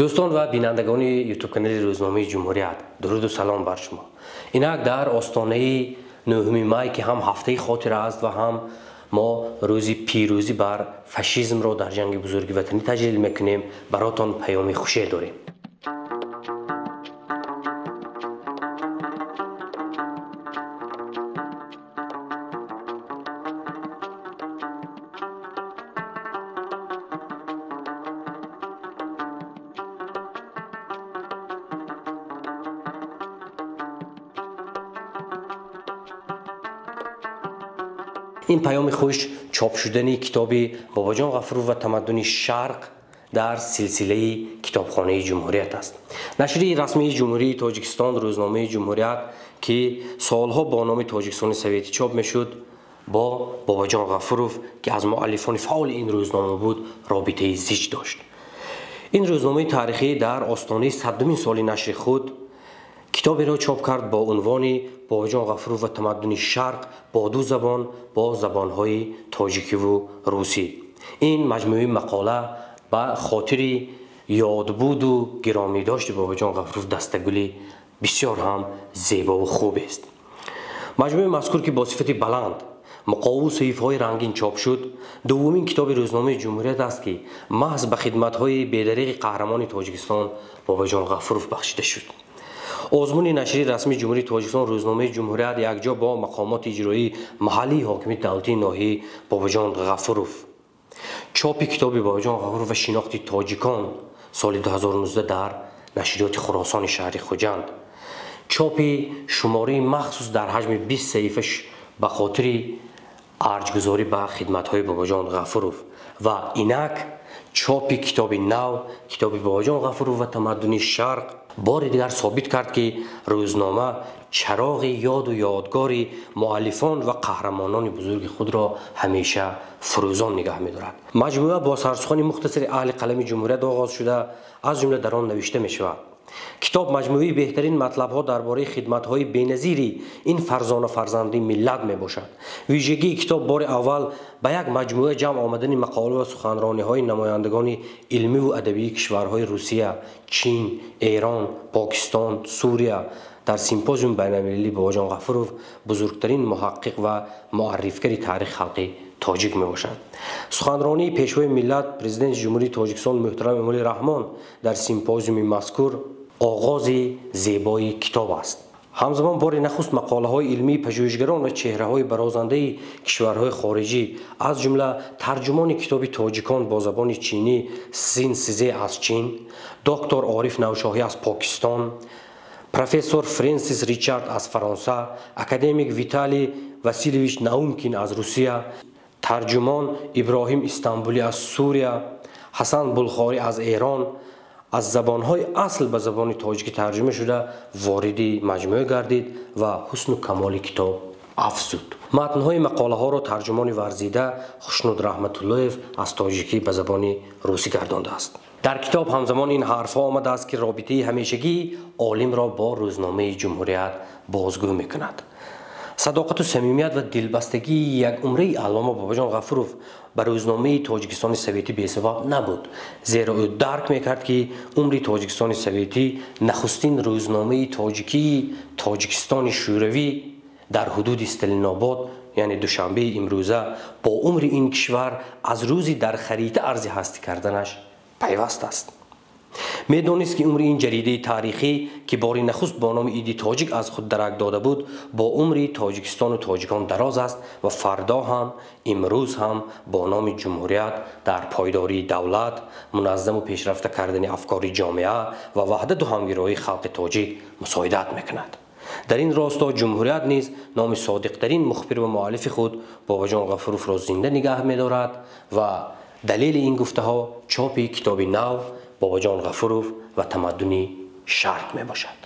دوستان و بینندگان یوتیوب کانال روزنامه جمهوریت، درود و سلام بر شما. اینک در آستانه 9 مای که هم هفته خاطره است و هم ما روز پیروزی بر فاشیسم را در جنگ بزرگ وطنی تجلیل میکنیم، براتون پیام خوشی داریم. این پیام خوش چاپ شدن کتاب باباجان غفورov و تمدن شرق در سلسله کتابخانه جمهوریت است. نشریه رسمی جمهوری تاجیکستان روزنامه جمهوریت که سالها با نام تاجیکستان سوویتی چاپ میشد، با باباجان غفورov که از مؤلفان فعال این روزنامه بود رابطه زیج داشت. این روزنامه تاریخی در آستانه 100مین سال نشر خود کتابی را چاپ کرد با عنوان باباجان غفورov و تمدن شرق با دو زبان، با زبانهای تاجیکی و روسی. این مجموعه مقاله با خاطر یادبود و گرامی داشت باباجان غفورov دستگلی بسیار هم زیبا و خوب است. مجموعه مذکور که با صفت بلند، مقاوم و صحیفه‌های رنگین چاپ شد، دومین کتاب روزنامه جمهوریت است که محض به خدمت‌های بی‌دریغ قهرمان تاجیکستان باباجان غفورov بخشیده شد. آزمون نشریه رسمی جمهوری تاجیکستان روزنامه جمهوریت یکجا با مقامات اجرایی محلی حاکمیت دولتی ناحیه باباجان غفورov، چاپ کتاب باباجان غفورov و شناخت تاجیکان سال 2019 در نشریات خراسان شهر خوجند، چاپ شماره مخصوص در حجم 20 صفحه به خاطر ارجگذاری به خدمت‌های باباجان غفورov و اینک چاپ کتاب نو، کتاب باباجان غفورov و تمدن شرق بار دیگر ثابت کرد که روزنامه چراغ یاد و یادگار مؤلفان و قهرمانان بزرگ خود را همیشه فروزان نگه می‌دارد. مجموعه با سرسخوان مختصر اهل قلم جمهوریت آغاز شده، از جمله در آن نوشته می‌شود: کتاب مجموعه بهترین مطلب‌ها درباره خدمت‌های بی‌نظیر این فرزانه فرزندی ملت میباشد. ویژگی کتاب بار اول به یک مجموعه جمع آمدن مقاله و سخنرانی‌های نمایندگان علمی و ادبی کشورهای روسیه، چین، ایران، پاکستان، سوریه در سیمپوزیوم بین‌المللی باباجان غفورov بزرگترین محقق و معرفگر تاریخ خلق تاجیک میباشد. سخنرانی پیشوای ملت پرزیدنت جمهوری تاجیکستان محترم امالی رحمان در سیمپوزیوم مذکور آغاز زیبای کتاب است. همزمان بار نخست مقاله های علمی پژوهشگران و چهره های برازنده کشورهای خارجی از جمله ترجمان کتاب تاجیکان با زبان چینی سین سیزه از چین، دکتر عارف نوشاهی از پاکستان، پروفسور فرانسیس ریچارد از فرانسه، اکادمیک ویتالی واسیلیویچ ناومکین از روسیه، ترجمان ابراهیم استانبولی از سوریه، حسن بلخاری از ایران از زبانهای اصل به زبان تاجیکی ترجمه شده وارد مجموعه گردید و حسن و کمال کتاب افزود. متن‌های مقاله ها را ترجمان ورزیده خوشنود رحمت‌اللهیف از تاجیکی به زبان روسی گردانده است. در کتاب همزمان این حرف‌ها آمده است که رابطه همیشگی عالم را با روزنامه جمهوریت بازگو می‌کند. صداقت و صمیمیت و دلبستگی یک عمره علامه باباجان غفورov به روزنامه تاجیکستان سوویتی بی‌سبب نبود، زیرا او درک میکرد که عمر تاجیکستان سوویتی نخستین روزنامه تاجیکی تاجیکستان شوروی در حدود استالیناباد یعنی دوشنبه امروزه با عمر این کشور از روزی در خریطه ارز هستی کردنش پیوست است. میدانست که عمر این جریده تاریخی که بار نخست با نام ایدی تاجیک از خود درک داده بود با عمر تاجیکستان و تاجیکان دراز است و فردا هم امروز هم با نام جمهوریت در پایداری دولت، منظم و پیشرفته کردن افکار جامعه و وحدت و همگرایی خلق تاجیک مساعدت میکند. در این راستا جمهوریت نیز نام صادقترین مخبر و مؤلف خود باباجان غفورov را زنده نگه می‌دارد و دلیل این گفته ها چاپ کتاب نو باباجان غفورov و تمدن شرق می باشد.